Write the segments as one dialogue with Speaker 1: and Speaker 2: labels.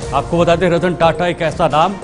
Speaker 1: आपको बता दें, रतन टाटा एक ऐसा नाम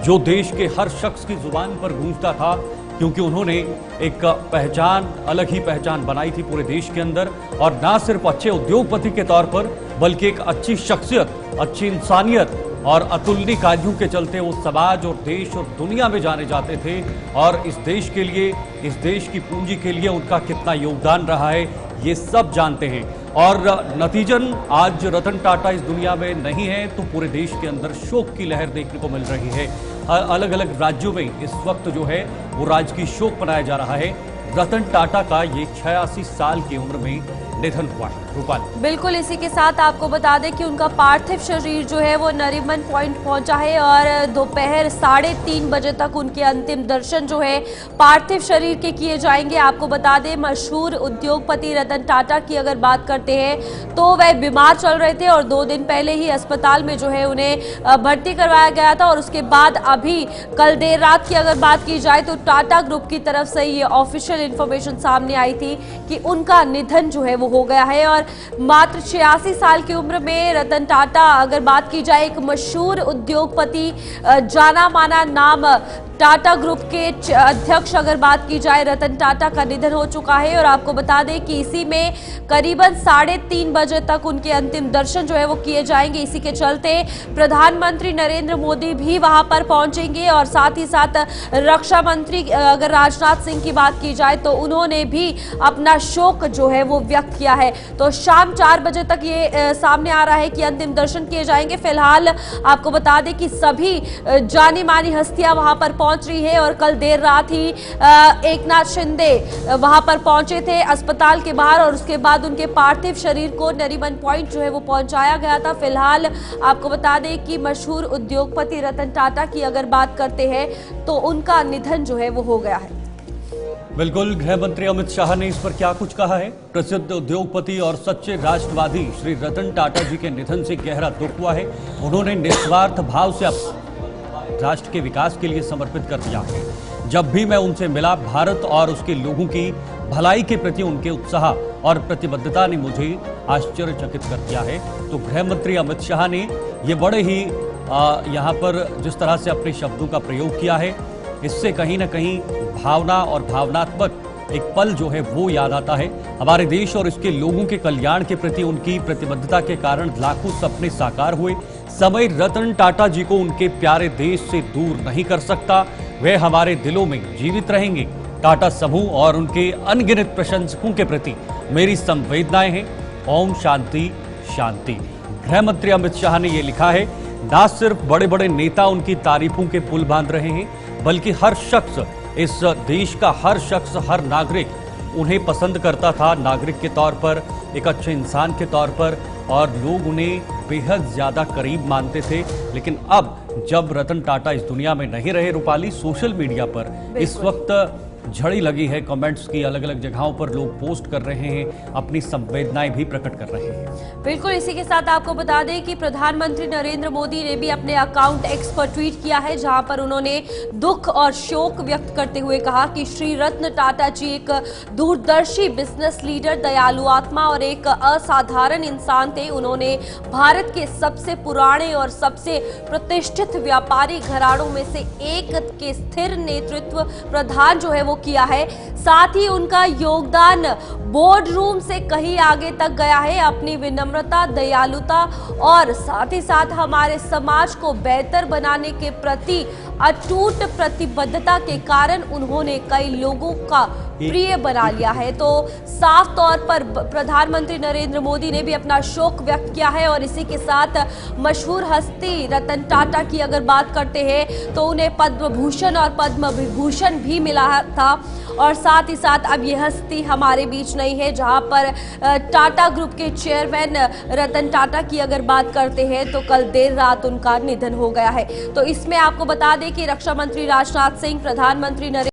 Speaker 1: जो देश के हर शख्स की जुबान पर गूंजता था, क्योंकि उन्होंने एक पहचान, अलग ही पहचान बनाई थी पूरे देश के अंदर। और ना सिर्फ अच्छे उद्योगपति के तौर पर, बल्कि एक अच्छी शख्सियत, अच्छी इंसानियत और अतुलनीय कार्यों के चलते वो समाज और देश और दुनिया में जाने जाते थे। और इस देश के लिए, इस देश की पूंजी के लिए उनका कितना योगदान रहा है, ये सब जानते हैं। और नतीजन आज रतन टाटा इस दुनिया में नहीं है, तो पूरे देश के अंदर शोक की लहर देखने को मिल रही है। अलग अलग राज्यों में इस वक्त जो है वो राजकीय शोक मनाया जा रहा है। रतन टाटा का ये 86 साल की उम्र में निधन हुआ है। रूपाली,
Speaker 2: बिल्कुल इसी के साथ आपको बता दें कि उनका पार्थिव शरीर जो है वो नरीमन पॉइंट पहुंचा है और दोपहर 3:30 बजे तक उनके अंतिम दर्शन जो है पार्थिव शरीर के किए जाएंगे। आपको बता दें, मशहूर उद्योगपति रतन टाटा की अगर बात करते हैं तो वह बीमार चल रहे थे और 2 दिन पहले ही अस्पताल में जो है उन्हें भर्ती करवाया गया था। और उसके बाद अभी कल देर रात की अगर बात की जाए तो टाटा ग्रुप की तरफ से ये ऑफिशियल इंफॉर्मेशन सामने आई थी कि उनका निधन जो है वो हो गया है। और मात्र 86 साल की उम्र में रतन टाटा, अगर बात की जाए, एक मशहूर उद्योगपति, जाना माना नाम, टाटा ग्रुप के अध्यक्ष अगर बात की जाए, रतन टाटा का निधन हो चुका है। और आपको बता दें कि इसी में करीबन 3:30 बजे तक उनके अंतिम दर्शन जो है वो किए जाएंगे। इसी के चलते प्रधानमंत्री नरेंद्र मोदी भी वहां पर पहुंचेंगे और साथ ही साथ रक्षा मंत्री अगर राजनाथ सिंह की बात की जाए तो उन्होंने भी अपना शोक जो है वो व्यक्त किया है। तो शाम 4 बजे तक ये सामने आ रहा है कि अंतिम दर्शन किए जाएंगे। फिलहाल आपको बता दें कि सभी जानी मानी हस्तियां वहां पर पहुंच रही है और कल देर रात ही एकनाथ शिंदे वहां पर पहुंचे थे अस्पताल के बाहर और उसके बाद उनके पार्थिव शरीर को नरीमन पॉइंट जो है वो पहुंचाया गया था। फिलहाल आपको बता दें कि मशहूर उद्योगपति रतन टाटा की अगर बात करते हैं तो उनका निधन जो है वो हो गया है।
Speaker 1: बिल्कुल, गृह मंत्री अमित शाह ने इस पर क्या कुछ कहा है। प्रसिद्ध उद्योगपति और सच्चे राष्ट्रवादी श्री रतन टाटा जी के निधन से गहरा दुख हुआ है। उन्होंने निस्वार्थ भाव से राष्ट्र के विकास के लिए समर्पित कर दिया है। जब भी मैं उनसे मिला, भारत और उसके लोगों की भलाई के प्रति उनके उत्साह और प्रतिबद्धता ने मुझे आश्चर्यचकित कर दिया है। तो गृह मंत्री अमित शाह ने ये बड़े ही यहाँ पर जिस तरह से अपने शब्दों का प्रयोग किया है, इससे कहीं ना कहीं भावना और भावनात्मक एक पल जो है वो याद आता है। हमारे देश और इसके लोगों के कल्याण के प्रति उनकी प्रतिबद्धता के कारण लाखों सपने साकार हुए। समय रतन टाटा जी को उनके प्यारे देश से दूर नहीं कर सकता, वे हमारे दिलों में जीवित रहेंगे। टाटा समूह और उनके अनगिनत प्रशंसकों के प्रति मेरी संवेदनाएं हैं। ओम शांति शांति। गृह मंत्री अमित शाह ने यह लिखा है, ना सिर्फ बड़े बड़े नेता उनकी तारीफों के पुल बांध रहे हैं, बल्कि हर शख्स, इस देश का हर शख्स, हर नागरिक उन्हें पसंद करता था, नागरिक के तौर पर, एक अच्छे इंसान के तौर पर, और लोग उन्हें बेहद ज्यादा करीब मानते थे। लेकिन अब जब रतन टाटा इस दुनिया में नहीं रहे, रूपाली, सोशल मीडिया पर इस वक्त झड़ी लगी है कमेंट्स की। अलग अलग जगहों पर लोग पोस्ट कर रहे हैं, अपनी संवेदनाएं भी प्रकट कर रहे हैं।
Speaker 2: बिल्कुल इसी के साथ आपको बता दें कि प्रधानमंत्री नरेंद्र मोदी ने भी अपने अकाउंट एक्स पर ट्वीट किया है, जहां पर उन्होंने दुख और शोक व्यक्त करते हुए कहा कि श्री रतन टाटा जी एक दूरदर्शी बिजनेस लीडर, दयालु आत्मा और एक असाधारण इंसान थे। उन्होंने भारत के सबसे पुराने और सबसे प्रतिष्ठित व्यापारी घरानों में से एक के स्थिर नेतृत्व प्रधान जो है वो किया है। साथ ही उनका योगदान बोर्ड रूम से कहीं आगे तक गया है। अपनी विनम्रता, दयालुता और साथ ही साथ हमारे समाज को बेहतर बनाने के प्रति अटूट प्रतिबद्धता के कारण उन्होंने कई लोगों का प्रिय बना लिया है। तो साफ तौर पर प्रधानमंत्री नरेंद्र मोदी ने भी अपना शोक व्यक्त किया है। और इसी के साथ मशहूर हस्ती रतन टाटा की अगर बात करते हैं तो उन्हें पद्म भूषण और पद्म विभूषण भी मिला था। और साथ ही साथ अब ये हस्ती हमारे बीच नहीं है, जहां पर टाटा ग्रुप के चेयरमैन रतन टाटा की अगर बात करते हैं तो कल देर रात उनका निधन हो गया है। तो इसमें आपको बता दें कि रक्षा मंत्री राजनाथ सिंह, प्रधानमंत्री नरेंद्र